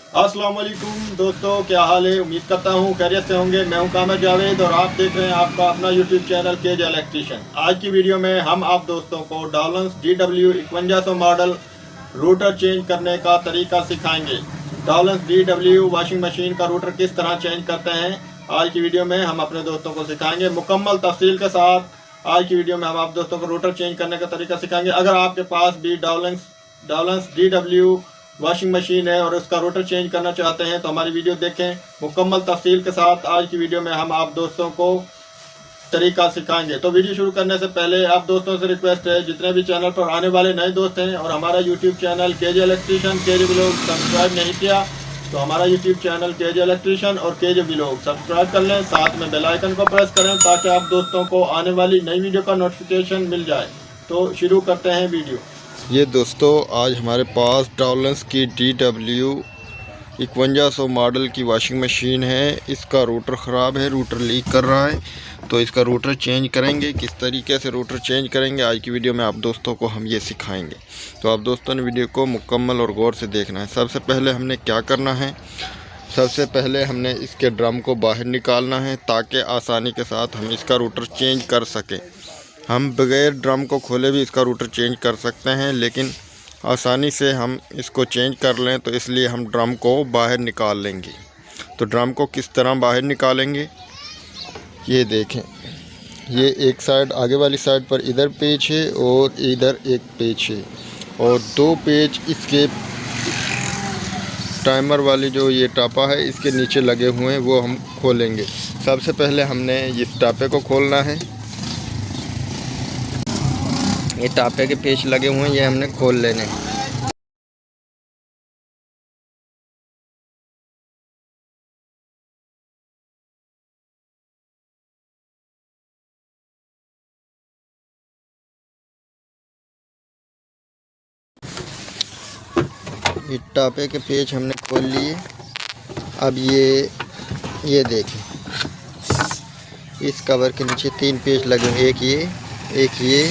अस्सलाम वालेकुम दोस्तों, क्या हाल है। उम्मीद करता हूँ खैरियत से होंगे। मैं हूँ कामर जावेद और आप देख रहे हैं आपका अपना यूट्यूब चैनल केज इलेक्ट्रिशियन। आज की वीडियो में हम आप दोस्तों को डॉलन्स DW 5100 मॉडल रूटर चेंज करने का तरीका सिखाएंगे। डॉलन्स DW वॉशिंग मशीन का रूटर किस तरह चेंज करते हैं, आज की वीडियो में हम अपने दोस्तों को सिखाएंगे मुकम्मल तफसील के साथ। आज की वीडियो में हम आप दोस्तों को रूटर चेंज करने का तरीका सिखाएंगे। अगर आपके पास भी डॉलन्स DW वॉशिंग मशीन है और उसका रोटर चेंज करना चाहते हैं तो हमारी वीडियो देखें मुकम्मल तफसील के साथ। आज की वीडियो में हम आप दोस्तों को तरीका सिखाएंगे। तो वीडियो शुरू करने से पहले आप दोस्तों से रिक्वेस्ट है, जितने भी चैनल पर आने वाले नए दोस्त हैं और हमारा यूट्यूब चैनल केज इलेक्ट्रिशियन केज व्लॉग सब्सक्राइब नहीं किया तो हमारा यूट्यूब चैनल केज इलेक्ट्रिशियन और केज व्लॉग सब्सक्राइब कर लें, साथ में बेल आइकन को प्रेस करें ताकि आप दोस्तों को आने वाली नई वीडियो का नोटिफिकेशन मिल जाए। तो शुरू करते हैं वीडियो। ये दोस्तों आज हमारे पास डॉलन्स की DW 5100 मॉडल की वॉशिंग मशीन है। इसका रूटर ख़राब है, रूटर लीक कर रहा है, तो इसका रूटर चेंज करेंगे। किस तरीके से रूटर चेंज करेंगे आज की वीडियो में आप दोस्तों को हम ये सिखाएंगे। तो आप दोस्तों ने वीडियो को मुकम्मल और गौर से देखना है। सबसे पहले हमने क्या करना है, सबसे पहले हमने इसके ड्रम को बाहर निकालना है ताकि आसानी के साथ हम इसका रूटर चेंज कर सकें। हम बगैर ड्रम को खोले भी इसका रूटर चेंज कर सकते हैं, लेकिन आसानी से हम इसको चेंज कर लें तो इसलिए हम ड्रम को बाहर निकाल लेंगे। तो ड्रम को किस तरह बाहर निकालेंगे ये देखें। ये एक साइड आगे वाली साइड पर इधर पेच है और इधर एक पेच है और दो पेच इसके टाइमर वाली जो ये टापा है इसके नीचे लगे हुए हैं, वो हम खोलेंगे। सबसे पहले हमने इस टापे को खोलना है। ये टापे के पेच लगे हुए हैं, ये हमने खोल लेने। ये टापे के पेच हमने खोल लिए। अब ये देखें, इस कवर के नीचे 3 पेच लगे हुए, एक ये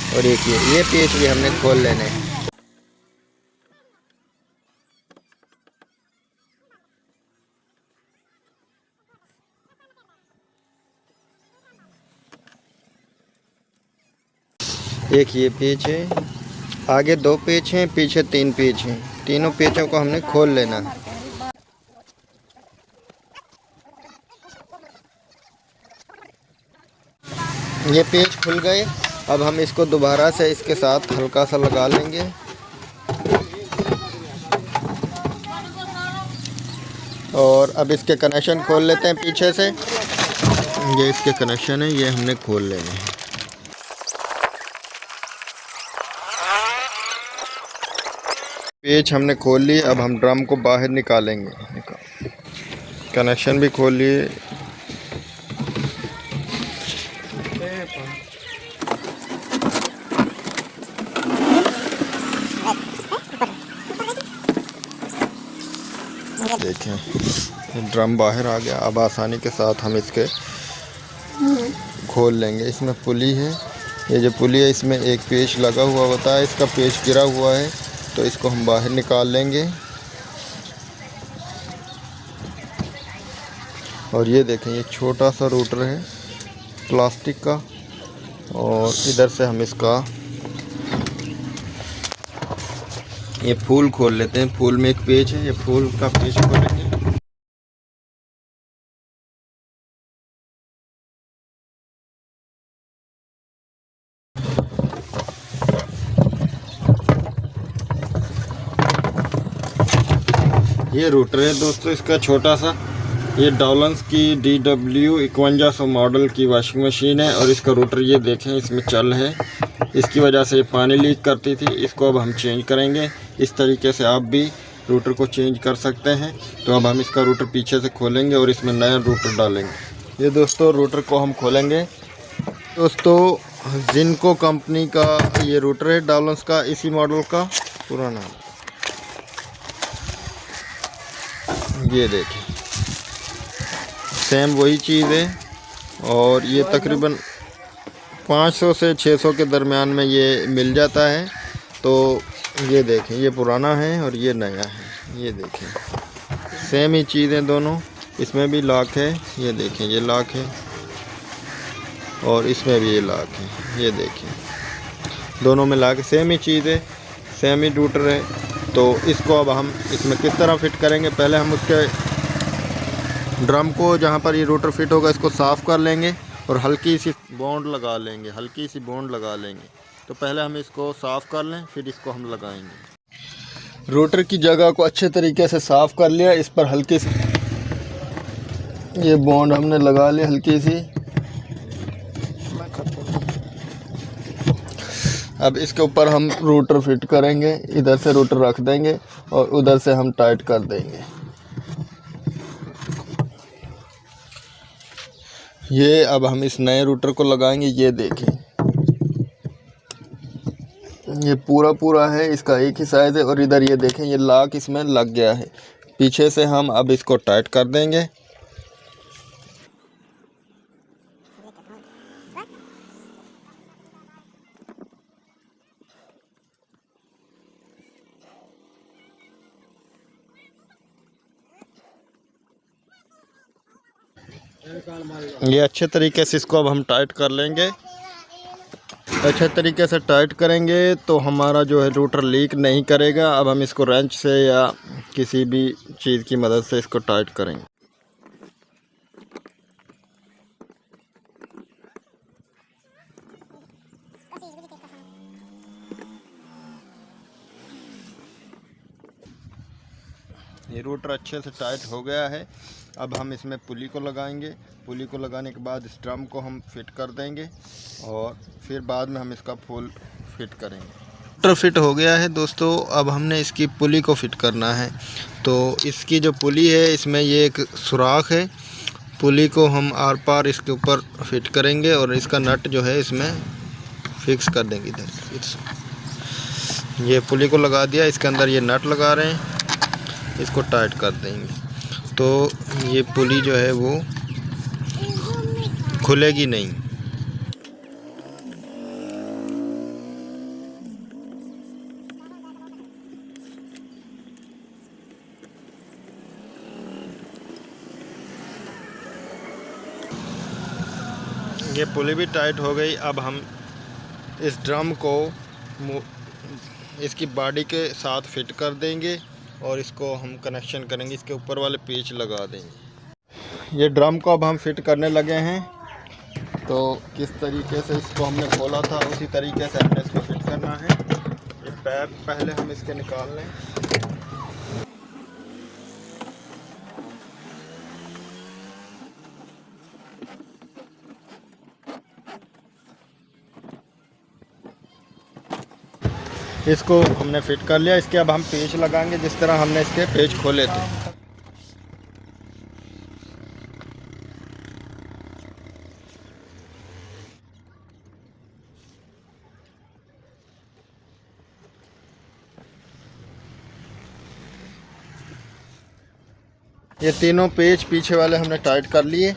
और एक ये पेच भी हमने खोल लेने हैं। एक ये पेच है, आगे 2 पेच हैं, पीछे 3 पेच हैं। तीनों पेचों को हमने खोल लेना है। ये पेच खुल गए। अब हम इसको दोबारा से इसके साथ हल्का सा लगा लेंगे। और अब इसके कनेक्शन खोल लेते हैं पीछे से। ये इसके कनेक्शन है, ये हमने खोल लेने हैं। पेच हमने खोल लिए, अब हम ड्रम को बाहर निकालेंगे। कनेक्शन भी खोल लिए। देखें ड्रम बाहर आ गया। अब आसानी के साथ हम इसके खोल लेंगे। इसमें पुली है, ये जो पुली है इसमें एक पेच लगा हुआ होता है, इसका पेच गिरा हुआ है तो इसको हम बाहर निकाल लेंगे। और ये देखें, ये छोटा सा रूटर है प्लास्टिक का और इधर से हम इसका ये फूल खोल लेते हैं। फूल में एक पेच है, ये फूल का पेच खोलेंगे। ये रूटर है दोस्तों इसका छोटा सा। ये डॉलन्स की DW 5100 मॉडल की वॉशिंग मशीन है और इसका रूटर ये देखें इसमें चल है। इसकी वजह से पानी लीक करती थी, इसको अब हम चेंज करेंगे। इस तरीके से आप भी रूटर को चेंज कर सकते हैं। तो अब हम इसका रूटर पीछे से खोलेंगे और इसमें नया रूटर डालेंगे। ये दोस्तों रूटर को हम खोलेंगे। दोस्तों जिनको कंपनी का ये रूटर है डॉलन्स का, इसी मॉडल का पुराना, ये देखें सेम वही चीज़ है और ये तकरीबन 500 से 600 के दरमियान में ये मिल जाता है। तो ये देखें, ये पुराना है और ये नया है। ये देखें सेम ही चीज़ है दोनों। इसमें भी लॉक है, ये देखें ये लॉक है, और इसमें भी ये लॉक है, ये देखें दोनों में लॉक सेम ही चीज़ है, सेम ही रूटर है। तो इसको अब हम इसमें किस तरह फिट करेंगे, पहले हम उसके ड्रम को जहाँ पर ये रूटर फिट होगा इसको साफ़ कर लेंगे और हल्की सी बॉन्ड लगा लेंगे, हल्की सी बॉन्ड लगा लेंगे। तो पहले हम इसको साफ़ कर लें, फिर इसको हम लगाएंगे। रूटर की जगह को अच्छे तरीके से साफ़ कर लिया, इस पर हल्की सी ये बॉन्ड हमने लगा ली हल्की सी। अब इसके ऊपर हम रूटर फिट करेंगे, इधर से रूटर रख देंगे और उधर से हम टाइट कर देंगे। ये अब हम इस नए रूटर को लगाएंगे, ये देखें ये पूरा है, इसका एक ही साइज़ है। और इधर ये देखें ये लॉक इसमें लग गया है। पीछे से हम अब इसको टाइट कर देंगे। ये अच्छे तरीके से इसको अब हम टाइट कर लेंगे। अच्छे तरीके से टाइट करेंगे तो हमारा जो है रूटर लीक नहीं करेगा। अब हम इसको रेंच से या किसी भी चीज़ की मदद से इसको टाइट करेंगे। ये रूटर अच्छे से टाइट हो गया है। अब हम इसमें पुली को लगाएंगे। पुली को लगाने के बाद इस ड्रम को हम फिट कर देंगे और फिर बाद में हम इसका फुल फिट करेंगे। रूटर फिट हो गया है दोस्तों। अब हमने इसकी पुली को फिट करना है। तो इसकी जो पुली है इसमें ये एक सुराख है। पुली को हम आर पार इसके ऊपर फिट करेंगे और इसका नट जो है इसमें फिक्स कर देंगे। इधर ये पुली को लगा दिया, इसके अंदर ये नट लगा रहे हैं, इसको टाइट कर देंगे तो ये पुली जो है वो खुलेगी नहीं। ये पुली भी टाइट हो गई। अब हम इस ड्रम को इसकी बॉडी के साथ फिट कर देंगे और इसको हम कनेक्शन करेंगे, इसके ऊपर वाले पेच लगा देंगे। ये ड्रम को अब हम फिट करने लगे हैं। तो किस तरीके से इसको हमने खोला था उसी तरीके से हमने इसको फिट करना है। ये पैप पहले हम इसके निकाल लें। इसको हमने फिट कर लिया। इसके अब हम पेच लगाएंगे जिस तरह हमने इसके पेच खोले थे। ये तीनों पेच पीछे वाले हमने टाइट कर लिए।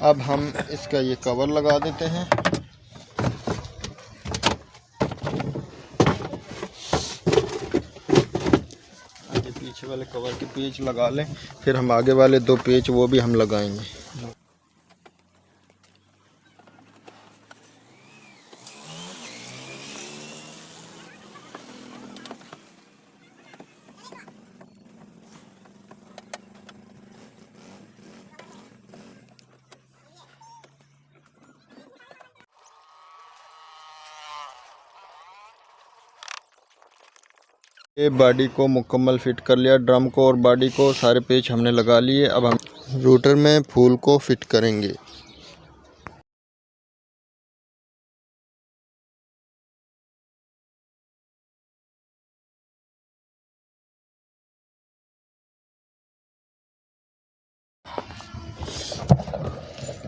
अब हम इसका ये कवर लगा देते हैं। पीछे वाले कवर के पेच लगा लें, फिर हम आगे वाले दो पेच वो भी हम लगाएंगे। ये बॉडी को मुकम्मल फिट कर लिया, ड्रम को और बॉडी को सारे पेच हमने लगा लिए। अब हम रूटर में फूल को फिट करेंगे।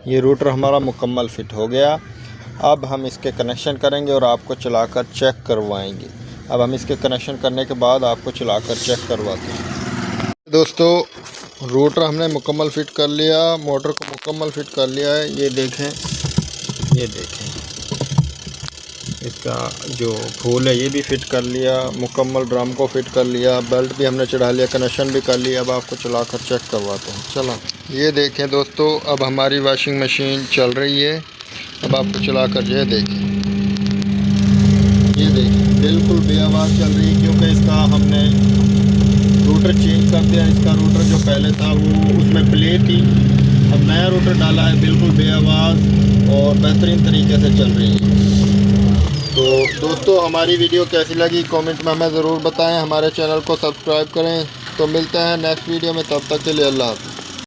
ये रूटर हमारा मुकम्मल फिट हो गया। अब हम इसके कनेक्शन करेंगे और आपको चलाकर चेक करवाएंगे। अब हम इसके कनेक्शन करने के बाद आपको चलाकर चेक करवाते हैं। दोस्तों रूटर हमने मुकम्मल फिट कर लिया, मोटर को मुकम्मल फिट कर लिया है। ये देखें, ये देखें इसका जो फूल है ये भी फिट कर लिया, मुकम्मल ड्रम को फिट कर लिया, बेल्ट भी हमने चढ़ा लिया, कनेक्शन भी कर लिया। अब आपको चला कर चेक करवाते हैं। चला, ये देखें दोस्तों, अब हमारी वॉशिंग मशीन चल रही है। अब आपको चला कर ये देखें, ये देखें बिल्कुल बेआवाज़ चल रही है, क्योंकि इसका हमने रूटर चेंज कर दिया। इसका रूटर जो पहले था वो उसमें प्ले थी, अब नया रूटर डाला है, बिल्कुल बेआवाज़ और बेहतरीन तरीके से चल रही है। तो दोस्तों हमारी वीडियो कैसी लगी कमेंट में हमें ज़रूर बताएं, हमारे चैनल को सब्सक्राइब करें। तो मिलते हैं नेक्स्ट वीडियो में, तब तक के लिए अल्लाह हाफ़िज़।